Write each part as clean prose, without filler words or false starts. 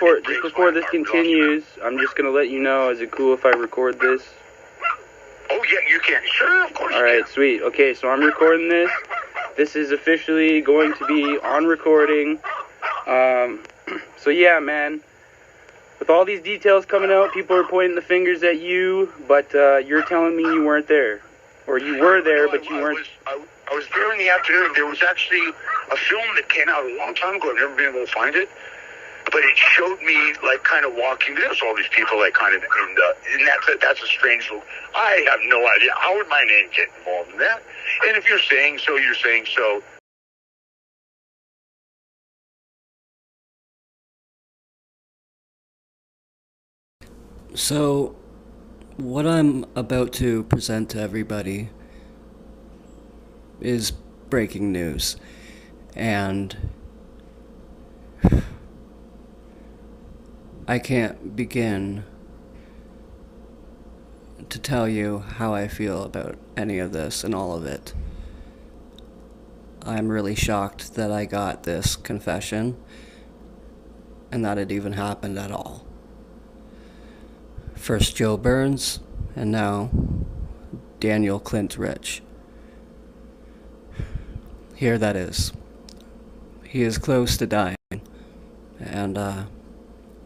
before this continues, I'm just gonna let you know. Is it cool if I record this? Oh yeah, you can. Sure, of course. All right, sweet. Okay, so I'm recording this. This is officially going to be on recording. So yeah, man. With all these details coming out, people are pointing the fingers at you, but you're telling me you weren't there, or you were there, but you weren't. I was there in the afternoon. There was actually a film that came out a long time ago. I've never been able to find it. But it showed me, like, kind of walking. There's all these people, like, kind of, and that's a strange look. I have no idea. How would my name get involved in that? And if you're saying so, you're saying so. So, what I'm about to present to everybody is breaking news. And I can't begin to tell you how I feel about any of this and all of it. I'm really shocked that I got this confession and that it even happened at all. First Joe Burns, and now Daniel Clint Rich. Here that is. He is close to dying, and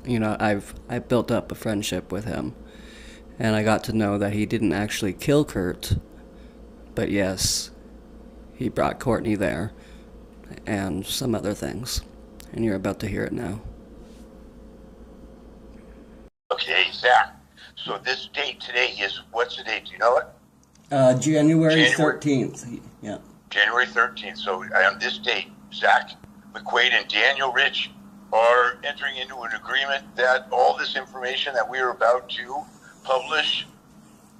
I've built up a friendship with him, and I got to know that he didn't actually kill Kurt, but yes, he brought Courtney there, and some other things, and you're about to hear it now. Okay, Zach. So this date today is, what's the date? Do you know it? January 13th. Yeah. January 13th. So on this date, Zach McQuaid and Daniel Rich are entering into an agreement that all this information that we are about to publish,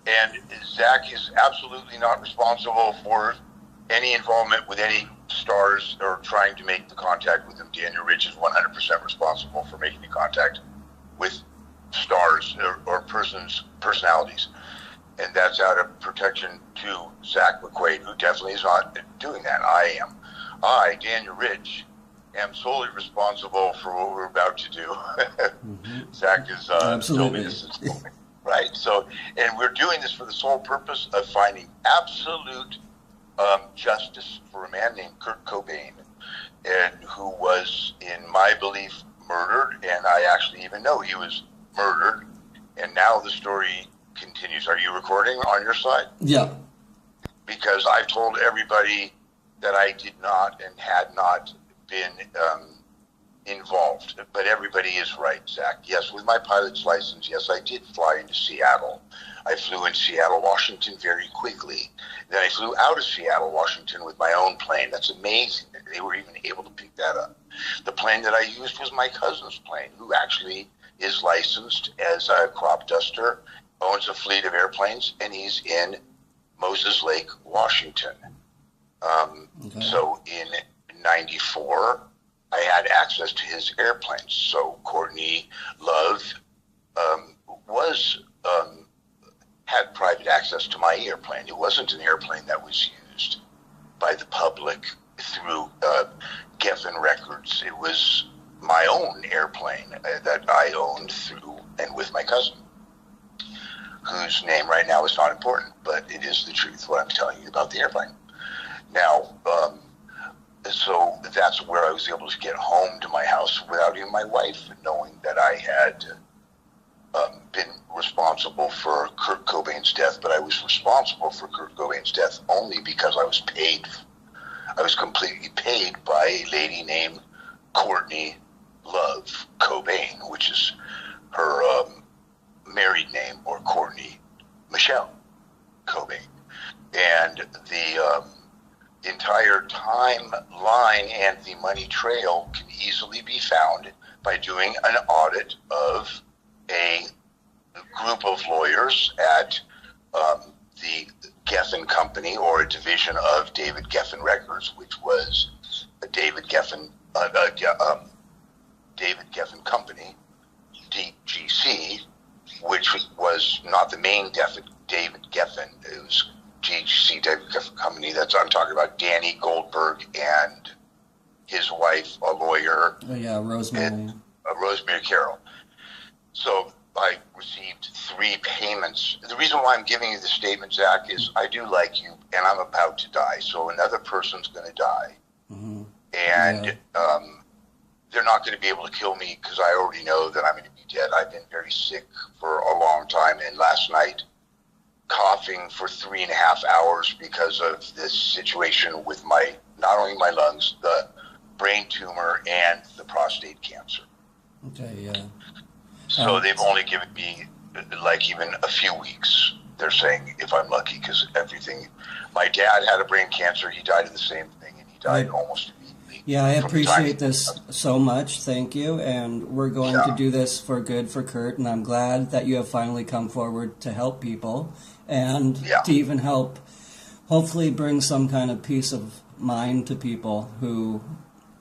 and Zach is absolutely not responsible for any involvement with any stars or trying to make the contact with them. Daniel Rich is 100% responsible for making the contact with stars or personalities, and that's out of protection to Zach McQuaid, who definitely is not doing that. I, Daniel Rich, am solely responsible for what we're about to do. Zach is told me this is right. So, and we're doing this for the sole purpose of finding absolute justice for a man named Kurt Cobain, and who was, in my belief, murdered. And I actually even know he was murdered, and now the story continues. Are you recording on your side? Yeah. Because I've told everybody that I did not and had not been involved, but everybody is right, Zach. Yes, with my pilot's license, yes, I did fly into Seattle. I flew into Seattle, Washington very quickly. Then I flew out of Seattle, Washington with my own plane. That's amazing that they were even able to pick that up. The plane that I used was my cousin's plane, who actually is licensed as a crop duster, owns a fleet of airplanes, and he's in Moses Lake, Washington. So in 94, I had access to his airplanes. So Courtney Love had private access to my airplane. It wasn't an airplane that was used by the public through Geffen Records. It was my own airplane that I owned through and with my cousin, whose name right now is not important, but it is the truth, what I'm telling you about the airplane. Now, so that's where I was able to get home to my house without even my wife knowing that I had been responsible for Kurt Cobain's death, but I was responsible for Kurt Cobain's death only because I was paid. I was completely paid by a lady named Courtney Love Cobain, which is her married name, or Courtney Michelle Cobain. And the entire timeline and the money trail can easily be found by doing an audit of a group of lawyers at the Geffen Company, or a division of David Geffen Records, which was a David Geffen Company, DGC, which was not the main David Geffen. It was GGC, David Geffen Company. That's, I'm talking about Danny Goldberg and his wife, a lawyer. Oh yeah, Rosemary. Rosemary Carroll. So I received 3 payments. The reason why I'm giving you the statement, Zach, is I do like you, and I'm about to die. So another person's going to die. Mm-hmm. And they're not going to be able to kill me because I already know that I'm going to be dead. I've been very sick for a long time, and last night, coughing for 3.5 hours because of this situation with not only my lungs, the brain tumor, and the prostate cancer. Okay, yeah. So they've only given me like even a few weeks. They're saying if I'm lucky, because everything. My dad had a brain cancer. He died of the same thing, and he died almost immediately. Yeah, I appreciate this so much. Thank you. And we're going to do this for good for Kurt. And I'm glad that you have finally come forward to help people and to even help, hopefully bring some kind of peace of mind to people who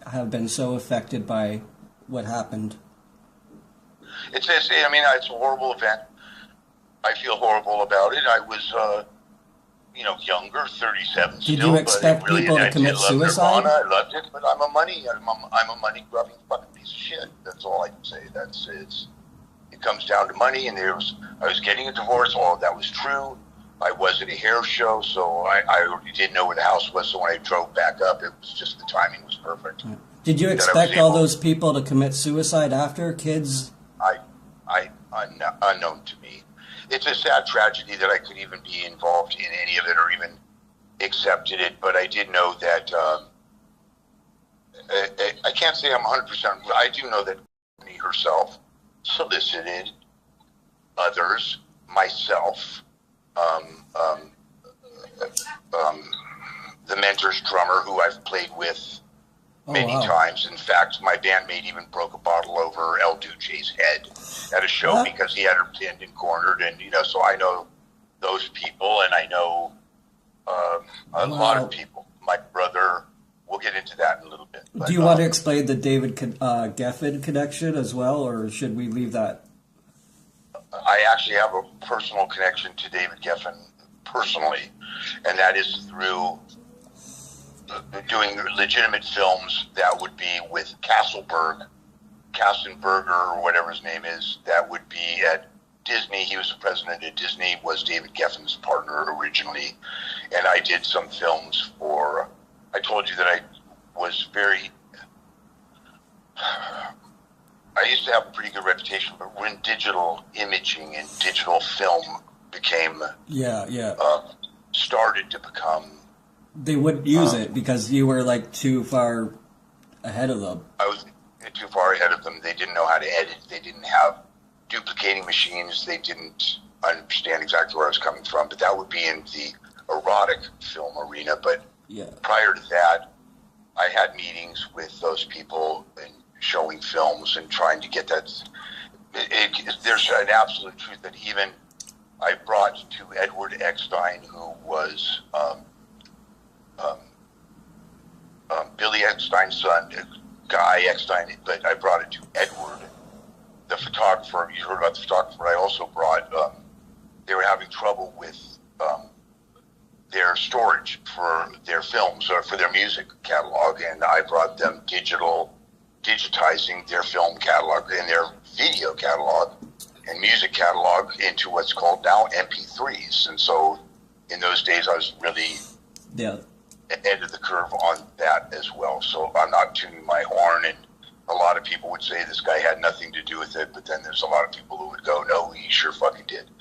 have been so affected by what happened. It's a horrible event. I feel horrible about it. I was, younger, 37 Did you expect people to commit suicide? I loved it, but I'm a money-grubbing fucking piece of shit. That's all I can say. It comes down to money, and I was getting a divorce. All of that was true. I was at a hair show, so I already didn't know where the house was, so when I drove back up, it was just the timing was perfect. Did you expect all those people to commit suicide after, kids? Unknown to me. It's a sad tragedy that I could even be involved in any of it or even accepted it, but I did know that I can't say I'm 100%. I do know that Courtney herself solicited others, myself, the Mentors drummer who I've played with many times. In fact, my bandmate even broke a bottle over El Duce's head at a show because he had her pinned and cornered, and so I know those people, and I know a lot of people. My brother, we'll get into that in a little bit. But, do you want to explain the David Geffen connection as well, or should we leave that? I actually have a personal connection to David Geffen personally, and that is through doing legitimate films that would be with Kastenberger or whatever his name is, that would be at Disney. He was the president at Disney, was David Geffen's partner originally, and I did some films for, I told you that I was I used to have a pretty good reputation, but when digital imaging and digital film became, started to become, they wouldn't use it because you were like too far ahead of them. I was too far ahead of them. They didn't know how to edit. They didn't have duplicating machines. They didn't understand exactly where I was coming from. But that would be in the erotic film arena. But prior to that, I had meetings with those people and showing films and trying to get that. There's an absolute truth that even I brought to Edward Eckstein, who was Billy Eckstein's son, Guy Eckstein, but I brought it to Edward, the photographer. You heard about the photographer. I also brought, they were having trouble with their storage for their films or for their music catalog, and I brought them digitizing their film catalog and their video catalog and music catalog into what's called now MP3s. And so in those days I was really ahead of the curve on that as well. So I'm not tuning my horn, and a lot of people would say this guy had nothing to do with it, but then there's a lot of people who would go, no, he sure fucking did.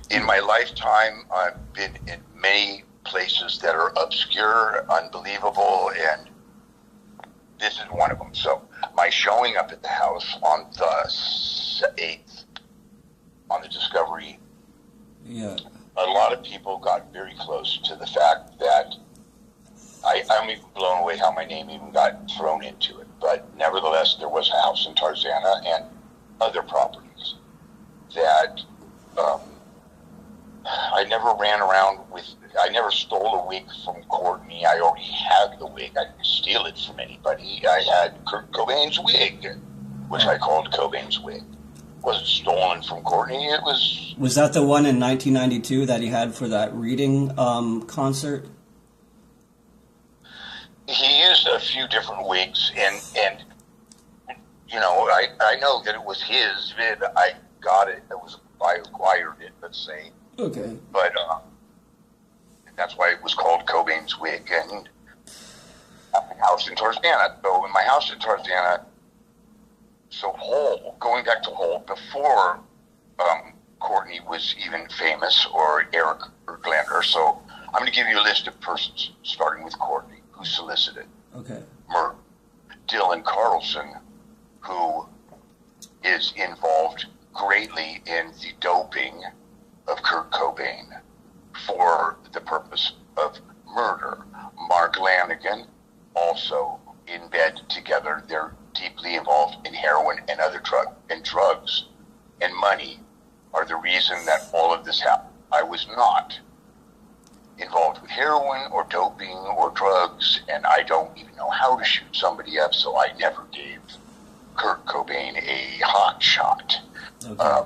In my lifetime, I've been in many places that are obscure, unbelievable, and this is one of them. So my showing up at the house on the 8th, on the Discovery, a lot of people got very close to the fact that I'm even blown away how my name even got thrown into it. But nevertheless, there was a house in Tarzana and other properties that I never ran around with. I never stole a wig from Courtney. I already had the wig. I didn't steal it from anybody. I had Kurt Cobain's wig, which I called Cobain's wig. It wasn't stolen from Courtney. It was... Was that the one in 1992 that he had for that reading concert? He used a few different wigs, and you know, I know that it was his vid. I got it. I acquired it, let's say. Okay. But that's why it was called Cobain's Wig. And at my house in Tarzana. So in my house in Tarzana, so Hole, going back to Hole, before Courtney was even famous, or Erik or Glenn, or so, I'm going to give you a list of persons, starting with Courtney, who solicited. Okay. Murder. Dylan Carlson, who is involved greatly in the doping of Kurt Cobain for the purpose of murder. Mark Lanigan, also in bed together. They're deeply involved in heroin and other drugs, and money are the reason that all of this happened. I was not involved with heroin or doping or drugs, and I don't even know how to shoot somebody up, so I never gave Kurt Cobain a hot shot. Okay.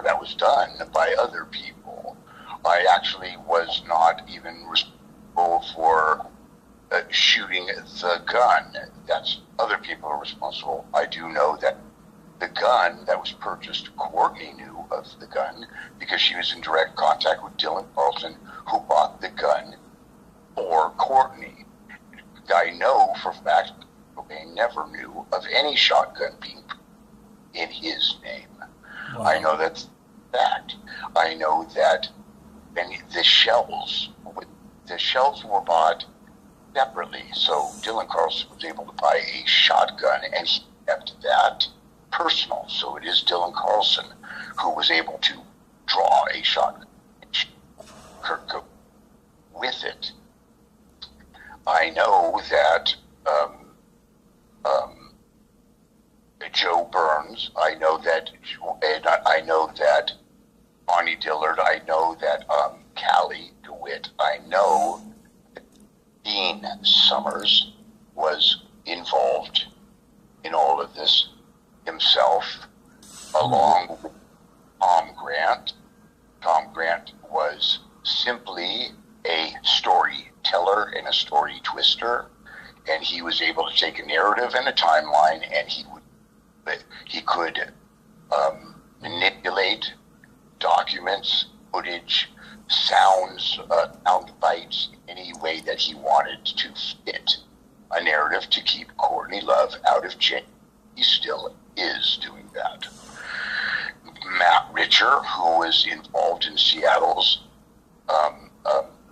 That was done by other people. I actually was not even responsible for shooting the gun. That's other people are responsible. I do know that the gun that was purchased, Courtney knew of the gun because she was in direct contact with Dylan Carlson, who bought the gun for Courtney. I know for a fact Cobain never knew of any shotgun being in his name. Wow. I know that's fact. I know that the shells were bought separately, so Dylan Carlson was able to buy a shotgun, and he kept that personal. So it is Dylan Carlson who was able to draw a shotgun Kurt Cobain with it. I know that Joe Burns. I know that Bonnie Dillard. I know that Callie DeWitt. I know that Dean Summers was involved in all of this himself, along with Tom Grant. Tom Grant was simply a storyteller and a story twister, and he was able to take a narrative and a timeline, and he could manipulate documents, footage, sounds, sound bites, any way that he wanted to fit a narrative to keep Courtney Love out of jail. He still is doing that. Matt Richer, who was involved in Seattle's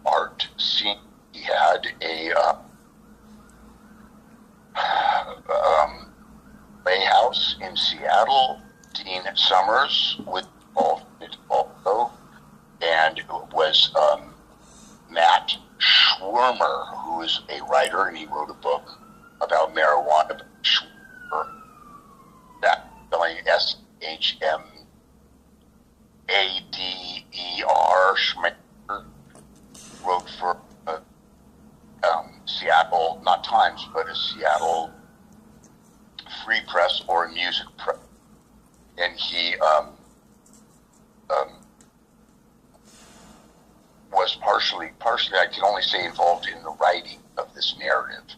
art scene, he had a playhouse in Seattle. Dean Summers was involved in it also, and it was Matt Schwimmer, who is a writer, and he wrote a book about marijuana. Schwimmer, that spelling SHMADER, Schmitter, wrote for Seattle, not Times, but a Seattle Free Press or Music Press, and he was partially, I can only say, involved in the writing of this narrative.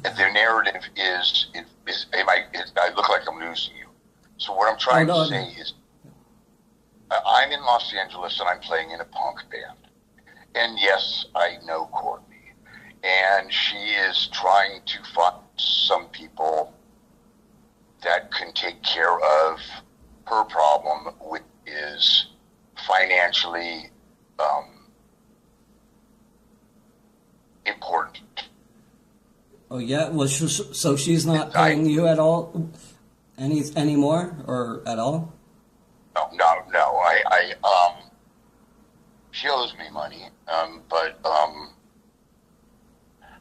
And the narrative is I look like I'm losing you. So what I'm trying to say is, I'm in Los Angeles and I'm playing in a punk band. And yes, I know Courtney. And she is trying to find some people that can take care of her problem, which is financially important. Oh yeah, well, so she's not paying you at all, anymore, or at all? No. She owes me money, but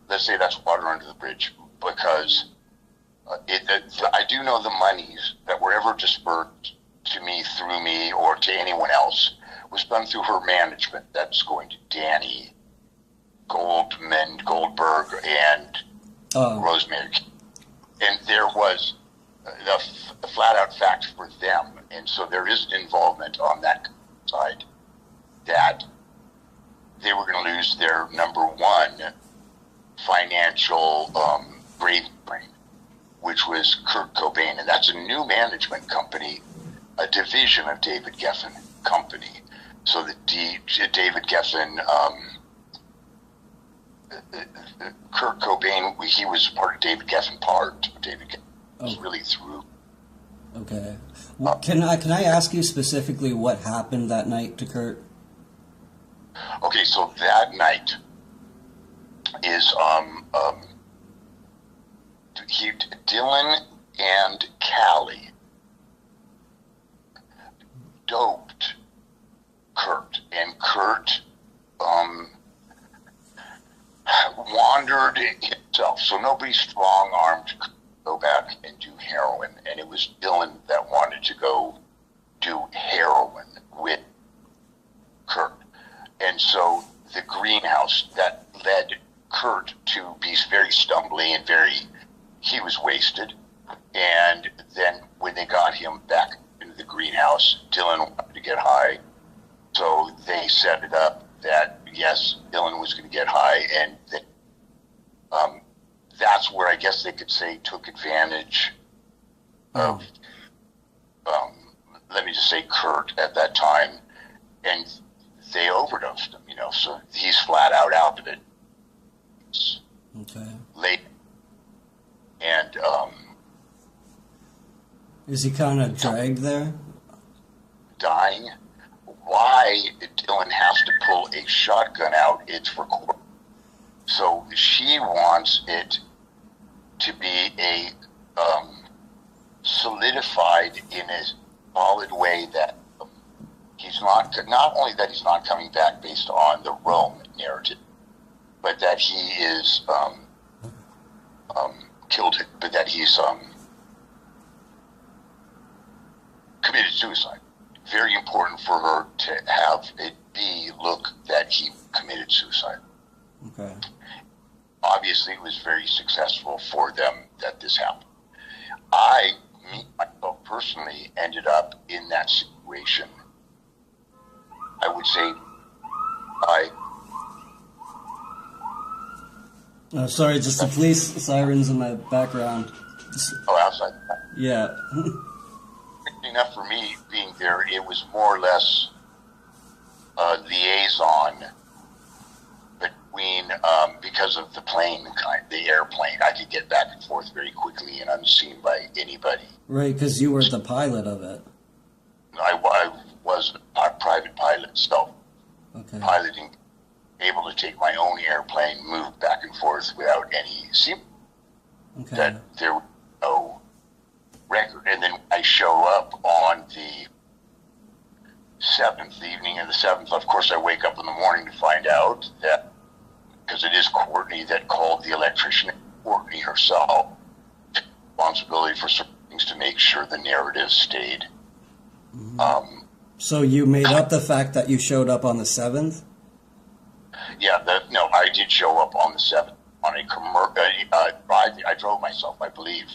let's say that's water under the bridge, because I do know the monies that were ever dispersed to me, through me, or to anyone else was done through her management. That's going to Danny Goldberg, and Rosemary. And there was the flat-out fact for them, and so there is an involvement on that side that they were going to lose their number one financial gravy train. which was Kurt Cobain, and that's a new management company, a division of David Geffen Company. So the David Geffen, Kurt Cobain, he was part of David Geffen. David Geffen was really through. Okay. Well, can I ask you specifically what happened that night to Kurt? Okay, so that night is Dylan and Callie doped Kurt, and Kurt wandered himself. So nobody strong-armed could go back and do heroin, and it was Dylan that wanted to go do heroin with Kurt. And so the greenhouse that led Kurt to be very stumbly and he was wasted. And then when they got him back into the greenhouse, Dylan wanted to get high. So they set it up that, yes, Dylan was going to get high. And that's where I guess they could say took advantage of, let me just say, Kurt at that time. And they overdosed him, so he's flat out of it. Okay. Late. And, is he kind of dragged there? Dying. Why Dylan has to pull a shotgun out, it's for court. So she wants it to be a solidified in a solid way that he's not only that he's not coming back based on the Rome narrative, but that he is killed, but that he's committed suicide. Very important for her to have it look that he committed suicide. Okay. Obviously, it was very successful for them that this happened. Me myself personally, ended up in that situation. I would say sorry, just the police sirens in my background. Outside. Yeah. Enough for me being there, it was more or less a liaison between, because of the airplane, I could get back and forth very quickly and unseen by anybody. Right, because you were the pilot of it. I was a private pilot, so piloting, able to take my own airplane, move back and forth without any that there was no record. And then I show up on the 7th, the evening of the 7th. Of course, I wake up in the morning to find out that, because it is Courtney that called the electrician, Courtney herself, responsibility for certain things to make sure the narrative stayed. Mm-hmm. So you made up the fact that you showed up on the 7th? Yeah, I did show up on the 7th on a I drove myself, I believe.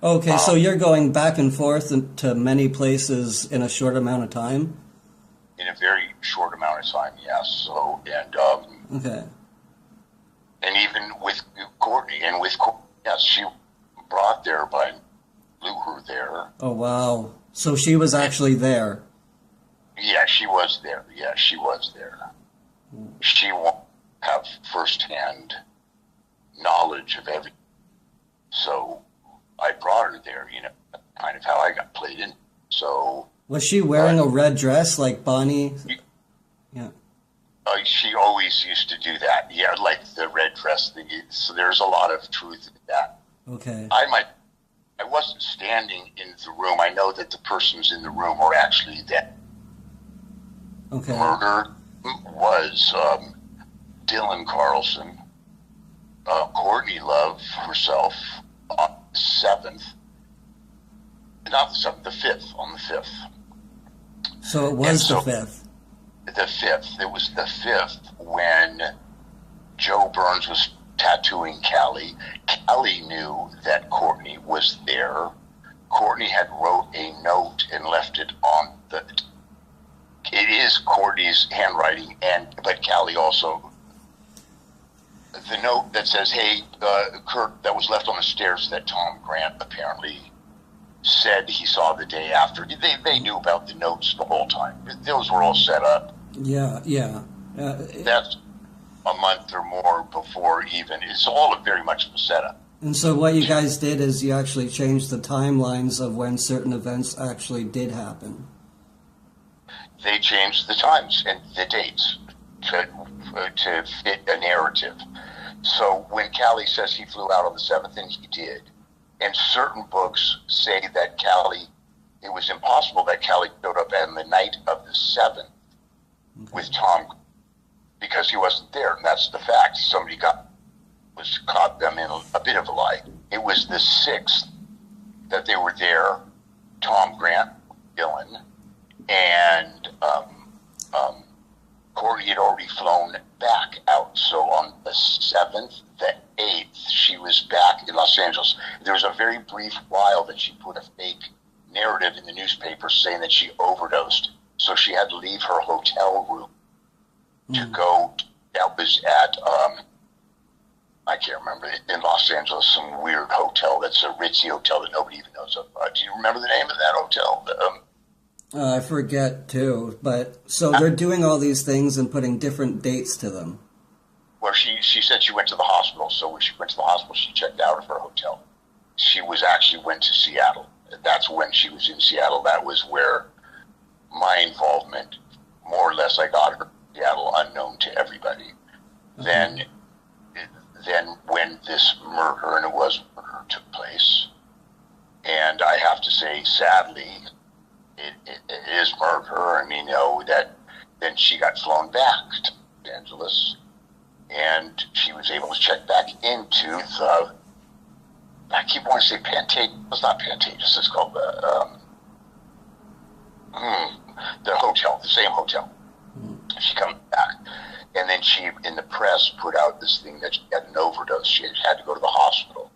Okay, so you're going back and forth to many places in a short amount of time? In a very short amount of time, yes. So, and okay. And even with Courtney, yes, she brought there by flew her there. Oh, wow. So she was actually there? Yeah, she was there. Yeah, she was there. She won't have firsthand knowledge of everything. So I brought her there, kind of how I got played in. So was she wearing a red dress like Bonnie? Yeah. She always used to do that. Yeah, like the red dress thing. So there's a lot of truth in that. Okay. I wasn't standing in the room. I know that the persons in the room were actually dead. Okay. Murder was Dylan Carlson, Courtney Love herself on the 7th. Not the 7th, the 5th, on the 5th. So it was the 5th. The 5th. It was the 5th when Joe Burns was tattooing Callie. Callie knew that Courtney was there. Courtney had wrote a note and left it on the... It is Courtney's handwriting, but Callie also the note that says, "Hey, Kurt," that was left on the stairs that Tom Grant apparently said he saw the day after. They knew about the notes the whole time. Those were all set up. Yeah. That's a month or more before even. It's all very much a setup. And so what you guys did is you actually changed the timelines of when certain events actually did happen. They changed the times and the dates to fit a narrative. So when Callie says he flew out on the 7th, and he did, and certain books say that it was impossible that Callie showed up on the night of the 7th with Tom, because he wasn't there, and that's the fact. Somebody caught them in a bit of a lie. It was the 6th that they were there, Tom Grant, Dylan, and Courtney had already flown back out. So on the 7th, the 8th, she was back in Los Angeles. There was a very brief while that she put a fake narrative in the newspaper saying that she overdosed. So she had to leave her hotel room to go. That was at, I can't remember, in Los Angeles, some weird hotel that's a ritzy hotel that nobody even knows of. Do you remember the name of that hotel? I forget too, but so they're doing all these things and putting different dates to them. Well, she said she went to the hospital, so when she went to the hospital, she checked out of her hotel. She went to Seattle. That's when she was in Seattle. That was where my involvement, more or less, I got her in Seattle, unknown to everybody. Okay. Then when this murder, and it was murder, took place, and I have to say, sadly, it is murder. I mean, that then she got flown back to Los Angeles, and she was able to check back into the, I keep wanting to say Pantages. It's not Pantages. It's called the hotel, the same hotel. She comes back, and then she, in the press, put out this thing that she had an overdose. She had to go to the hospital.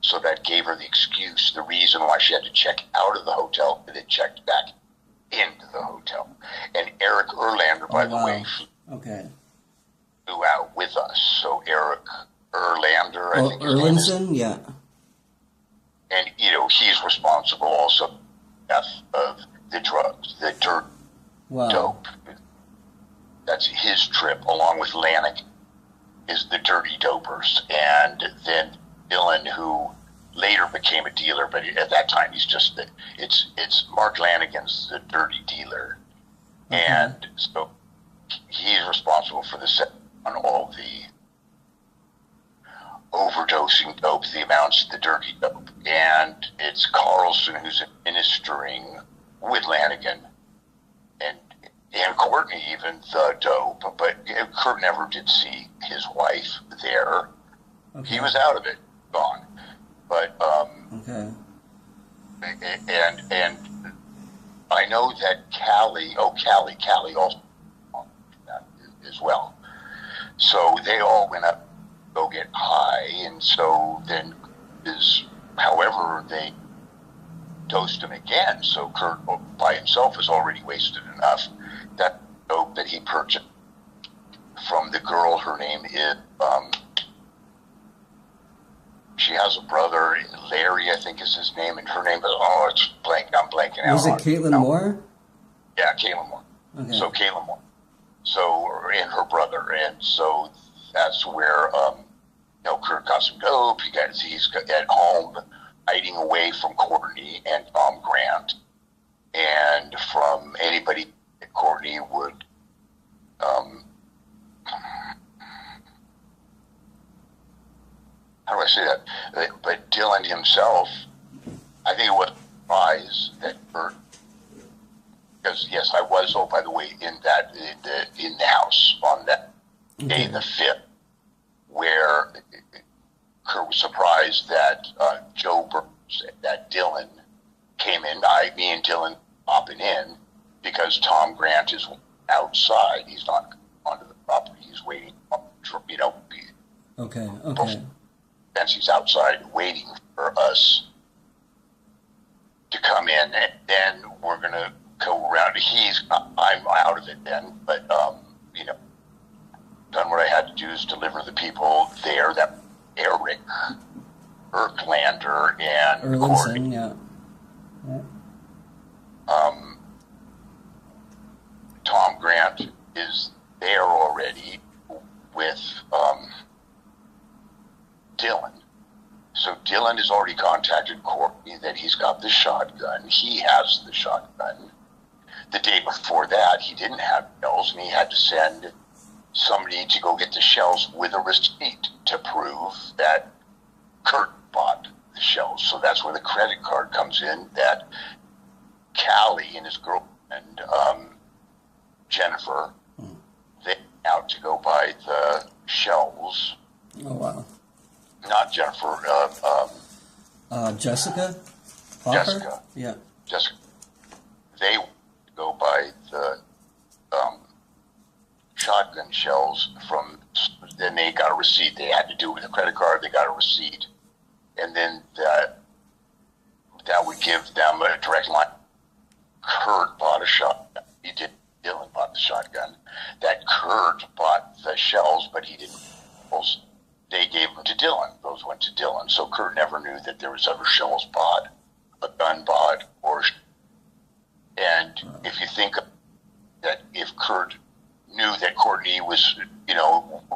So that gave her the excuse, the reason why she had to check out of the hotel, and then checked back into the hotel. And Erik Erlander, by the way, flew out with us. So Erik Erlander, I think his name is. Erlandson, yeah. And, he's responsible also for the death of the drugs, the dirt, dope. That's his trip, along with Lanigan, is the dirty dopers. And then Dylan, who later became a dealer, but at that time he's just it's Mark Lanigan's the dirty dealer, and so he's responsible for the set on all the overdosing dope, the amounts of the dirty dope, and it's Carlson who's administering with Lanigan, and Courtney even the dope, but Kurt never did see his wife there. Okay. He was out of it. Gone, but and I know that Callie also that as well. So they all went up to go get high, and so then however, they dosed him again. So Kurt by himself has already wasted enough. That dope that he purchased from the girl, her name is. She has a brother, Larry, I think is his name, and her name is, it's blank. I'm blanking out. Was it Caitlin Moore? Yeah, Caitlin Moore. Okay. So Caitlin Moore. So, and her brother, and so that's where, Kurt got some dope. He's at home hiding away from Courtney and Tom Grant, and from anybody that Courtney would, how do I say that? But Dylan himself, I think it was a surprise that Kurt, because yes, I was, by the way, in the house on that day, the 5th, where Kurt was surprised that Joe Burns, that Dylan came in. Me and Dylan popping in because Tom Grant is outside. He's not onto the property. He's waiting, Okay. Since he's outside waiting for us to come in, and then we're gonna go around. I'm out of it then, but done what I had to do is deliver the people there, that Erik, Erklander, and Erlandson, yeah. Tom Grant is there already with Dylan. So Dylan has already contacted Courtney that he's got the shotgun. He has the shotgun. The day before that, he didn't have shells, and he had to send somebody to go get the shells with a receipt to prove that Kurt bought the shells. So that's where the credit card comes in, that Callie and his girlfriend, Jennifer, they went out to go buy the shells. Oh, wow. Not Jennifer, Jessica? Hopper? Jessica. Yeah. Jessica. They go buy the shotgun shells from, then they got a receipt. They had to do it with a credit card. They got a receipt. And then that would give them a direct line. Kurt bought a shotgun. He did. Dylan bought the shotgun. That Kurt bought the shells, but he didn't. They gave them to Dylan. Those went to Dylan. So Kurt never knew that there was ever shells bought, a gun bought, or. And if you think that if Kurt knew that Courtney was,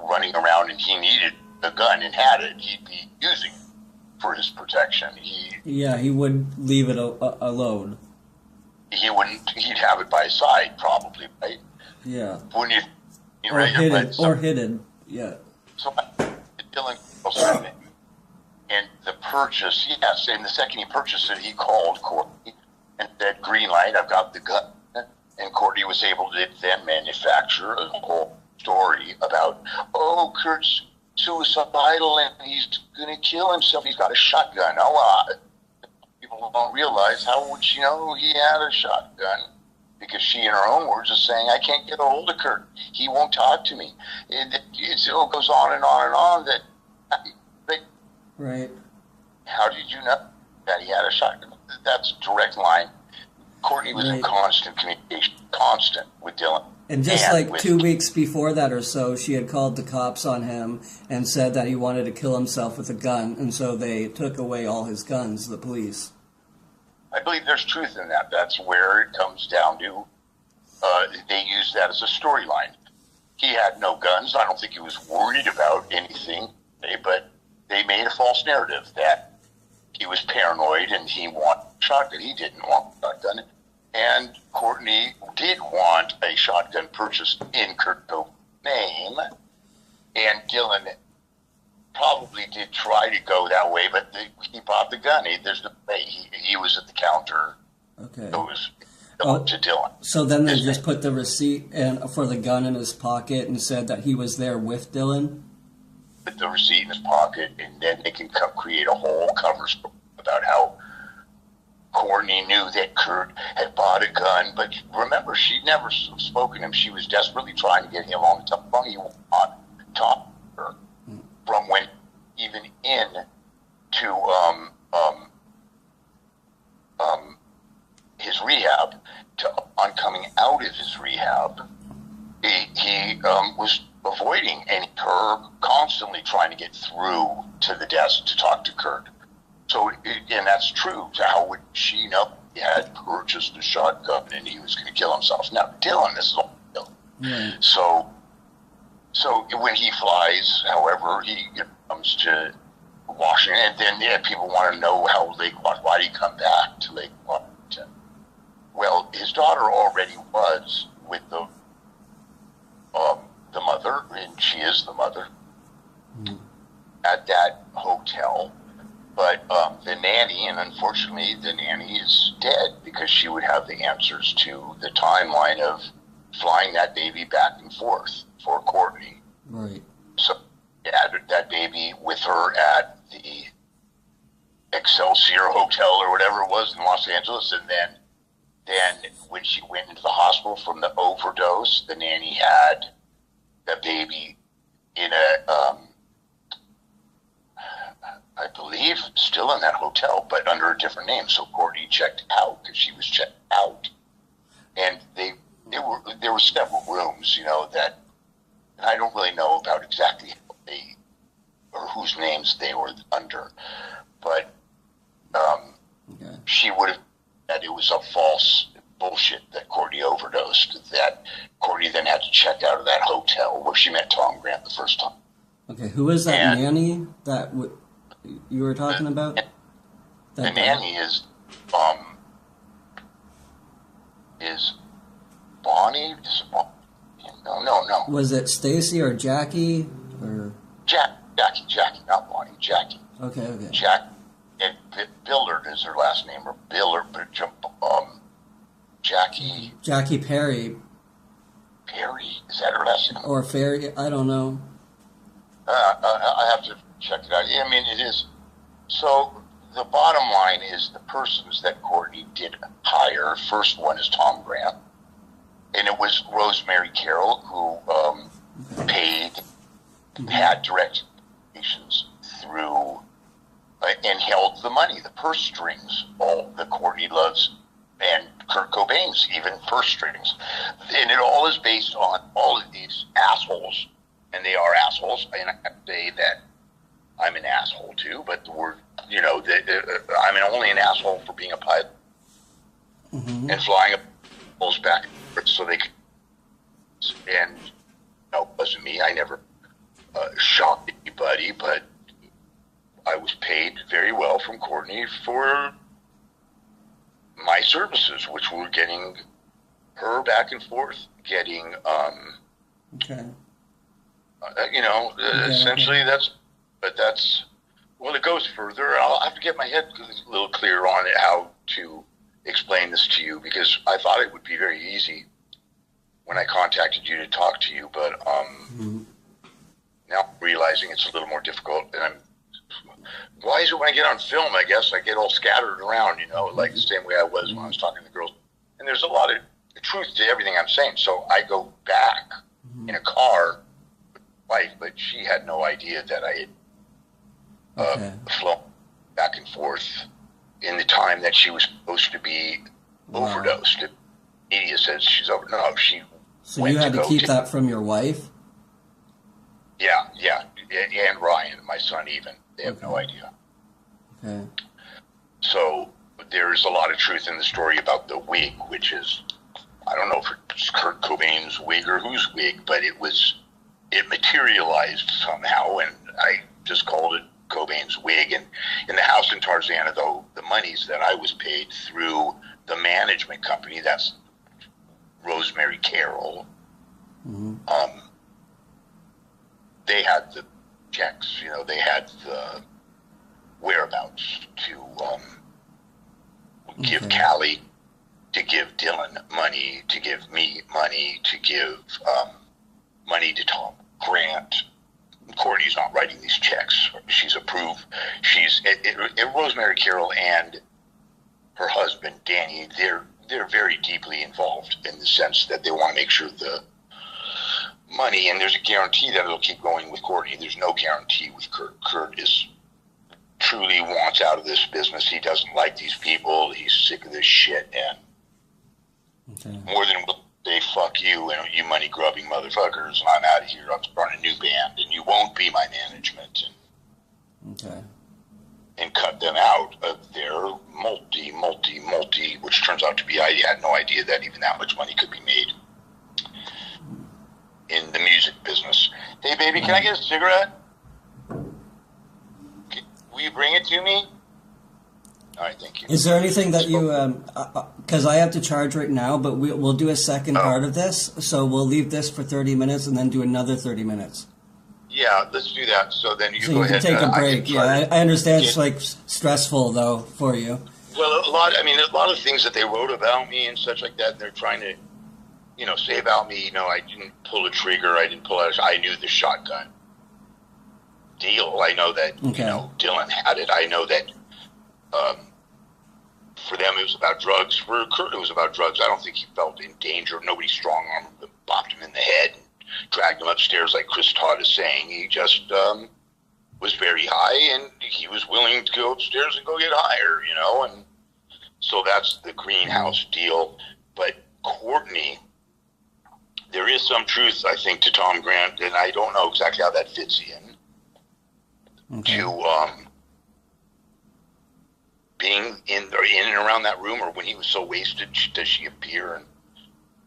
running around and he needed a gun and had it, he'd be using it for his protection. He would leave it alone. He wouldn't. He'd have it by his side, probably, right? Yeah. Wouldn't you? Hidden. Yeah. So Dylan, and the purchase, yes. And the second he purchased it, he called Courtney and said, "Green light, I've got the gun." And Courtney was able to then manufacture a whole story about, Kurt's suicidal and he's going to kill himself. He's got a shotgun. People don't realize, how would she know he had a shotgun? Because she, in her own words, is saying, I can't get a hold of Kurt. He won't talk to me. It goes on and on and on. Right. How did you know that he had a shotgun? That's a direct line. Courtney was in constant communication, with Dylan. And just 2 weeks before that or so, she had called the cops on him and said that he wanted to kill himself with a gun, and so they took away all his guns, the police. I believe there's truth in that. That's where it comes down to. They use that as a storyline. He had no guns. I don't think he was worried about anything, but they made a false narrative that he was paranoid and he wanted a shotgun. He didn't want a shotgun. And Courtney did want a shotgun purchased in Kurt Cobain's name. And Dylan probably did try to go that way, but he bought the gun. There's no way. He was at the counter. Okay. It was to Dylan. So then they just put the receipt for the gun in his pocket and said that he was there with Dylan? Put the receipt in his pocket, and then they can create a whole cover story about how Courtney knew that Kurt had bought a gun, but remember, she'd never spoken to him. She was desperately trying to get him on the telephone. He would not talk to her from when even in to his rehab to on coming out of his rehab. He was avoiding her constantly trying to get through to the desk to talk to Kurt. So, and that's true. So how would she know he had purchased a shotgun and he was going to kill himself? Now, Dylan, this is all Dylan. Mm. So when he flies, however, he comes to Washington, and then people want to know why did he come back to Lake Washington? Well, his daughter already was with the mother, and she is the mother, at that hotel. But the nanny, and unfortunately the nanny is dead because she would have the answers to the timeline of flying that baby back and forth for Courtney. Right. So she had that baby with her at the Excelsior Hotel or whatever it was in Los Angeles, and then when she went into the hospital from the overdose, the nanny had the baby in I believe still in that hotel, but under a different name. So Courtney checked out because she was checked out, and there were several rooms, that and I don't really know about exactly how they, or whose names they were under, but she would have said it was a false bullshit that Courtney overdosed, that Courtney then had to check out of that hotel where she met Tom Grant the first time. Okay, who is that nanny that you were talking about? The nanny is Bonnie. No. Was it Stacy or Jackie or Jackie, not Bonnie. Jackie. Okay. And Billard is her last name, or Billard, but Jackie. Jackie Perry. Perry, is that her last name? Or Ferry? I don't know. I have to check it out. I mean, it is. So the bottom line is the persons that Courtney did hire. First one is Tom Grant, and it was Rosemary Carroll who paid, had direct communications through, and held the money, the purse strings, all the Courtney Love's and Kurt Cobain's even purse strings, and it all is based on all of these assholes, and they are assholes. And I can say that I'm an asshole too, but the word, I'm only an asshole for being a pilot and flying bulls back and forth so they could. And no, it wasn't me. I never shot anybody, but I was paid very well from Courtney for my services, which were getting her back and forth, getting, essentially that's, well, it goes further. I'll have to get my head a little clearer on it, how to explain this to you, because I thought it would be very easy when I contacted you to talk to you, but now I'm realizing it's a little more difficult, and why is it when I get on film, I guess, I get all scattered around, like the same way I was when I was talking to the girls. And there's a lot of truth to everything I'm saying. So I go back in a car with my wife, but she had no idea that I had flown back and forth in the time that she was supposed to be overdosed. The media says she's over. No, she So you had to keep that from your wife? Yeah. And Ryan, my son, even. They have no idea. Okay. So there's a lot of truth in the story about the wig, which is, I don't know if it's Kurt Cobain's wig or whose wig, but it materialized somehow, and I just called it Cobain's wig. And in the house in Tarzana, though, the monies that I was paid through the management company, that's Rosemary Carroll, they had the checks, they had the whereabouts to give Callie, to give Dylan money, to give me money, to give money to Tom Grant. Courtney's not writing these checks. She's approved. Rosemary Carroll and her husband, Danny, they're very deeply involved in the sense that they want to make sure the money, and there's a guarantee that it'll keep going with Courtney. There's no guarantee with Kurt. Kurt truly wants out of this business. He doesn't like these people. He's sick of this shit, and more than they fuck you and you money grubbing motherfuckers, and I'm out of here. I'm starting a new band, and you won't be my management. And cut them out of their multi, which turns out to be, I had no idea that even that much money could be made in the music business. Hey, baby, can I get a cigarette? Will you bring it to me? All right, thank you. Is there anything that you, because I have to charge right now, but we'll do a second part of this, so we'll leave this for 30 minutes and then do another 30 minutes. Yeah, let's do that. So then you go ahead. Take a break. I understand it's like stressful though for you. Well, a lot of things that they wrote about me and such like that, they're trying to, say about me, I didn't pull a trigger, I didn't pull out, I knew the shotgun deal. I know that, Dylan had it. I know that for them it was about drugs. For Kurt it was about drugs. I don't think he felt in danger. Nobody strong-armed him, bopped him in the head, and dragged him upstairs like Chris Todd is saying. He just was very high, and he was willing to go upstairs and go get higher, and so that's the greenhouse deal. But Courtney, there is some truth, I think, to Tom Grant, and I don't know exactly how that fits in to being in and around that room, or when he was so wasted, does she appear and,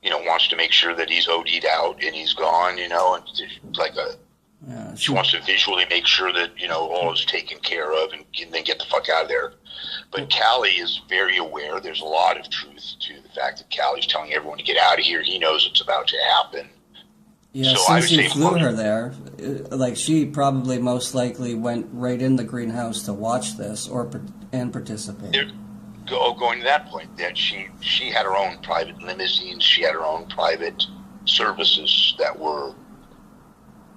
you know, wants to make sure that he's OD'd out and he's gone, you know, and like she wants to visually make sure that, you know, all is taken care of and then get the fuck out of there. But Callie is very aware. There's a lot of truth to the fact that Callie's telling everyone to get out of here. He knows it's about to happen. Yeah, so since you flew her there, like, she probably most likely went right in the greenhouse to watch this and participate. Going to that point, that she had her own private limousines. She had her own private services that were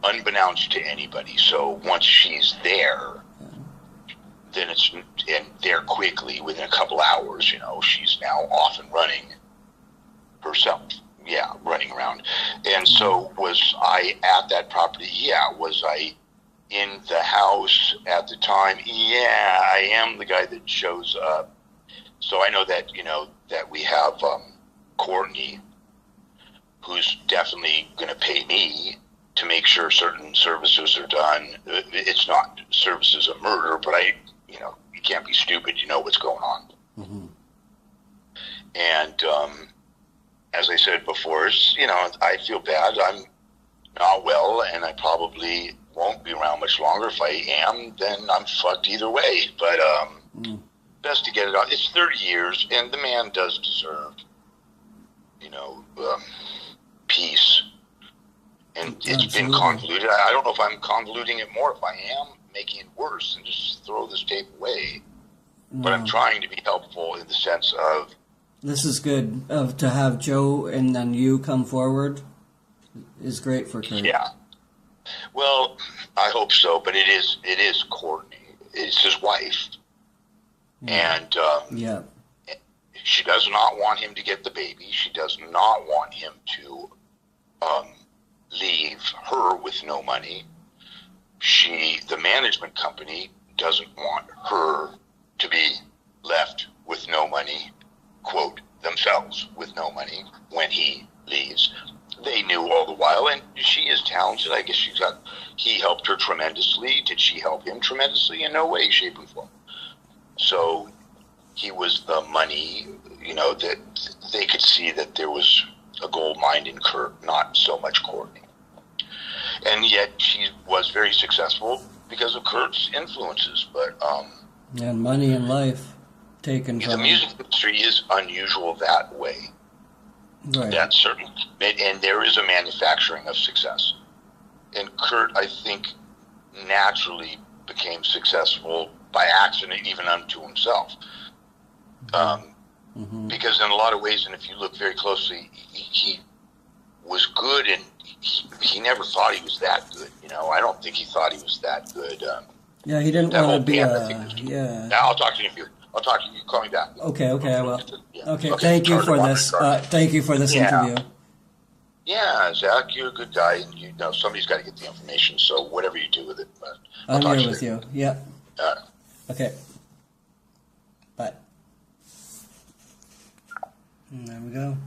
unbeknownst to anybody. So once she's there, then it's and there quickly within a couple hours. You know, she's now off and running herself. Yeah, running around. And so was I at that property? Yeah. Was I in the house at the time? Yeah, I am the guy that shows up. So I know that, you know, that we have Courtney, who's definitely going to pay me to make sure certain services are done. It's not services of murder, but you know, you can't be stupid. You know what's going on. Mm-hmm. And as I said before, you know, I feel bad. I'm not well, and I probably won't be around much longer. If I am, then I'm fucked either way. But best to get it out. It's 30 years, and the man does deserve, you know, peace. And it's been convoluted. I don't know if I'm convoluting it more. If I am, making it worse, and just throw this tape away. No. But I'm trying to be helpful in the sense of, this is good. To have Joe and then you come forward is great for Kurt. Yeah. Well, I hope so, but it is Courtney. It's his wife. Yeah. And she does not want him to get the baby. She does not want him to leave her with no money. The management company doesn't want her to be left with no money, quote, themselves with no money when he leaves. They knew all the while, and she is talented. I guess he helped her tremendously. Did she help him tremendously? In no way, shape, or form. So he was the money, you know, that they could see that there was a gold mine in Kurt, not so much Courtney. And yet she was very successful because of Kurt's influences. But and money and life taken from the music industry is unusual that way. Right. That's certain. And there is a manufacturing of success. And Kurt, I think, naturally became successful by accident, even unto himself. Because in a lot of ways, and if you look very closely, he was good, and he never thought he was that good. You know, I don't think he thought he was that good. Yeah, he didn't want to be yeah. Now I'll talk to you if I'll talk to you. Call me back. Okay, I will. Yeah. Okay, thank you for this. Thank you for this interview. Yeah, Zach, you're a good guy, and you know somebody's got to get the information. So whatever you do with it, I'm here with you. Yeah. Okay. Bye. And there we go.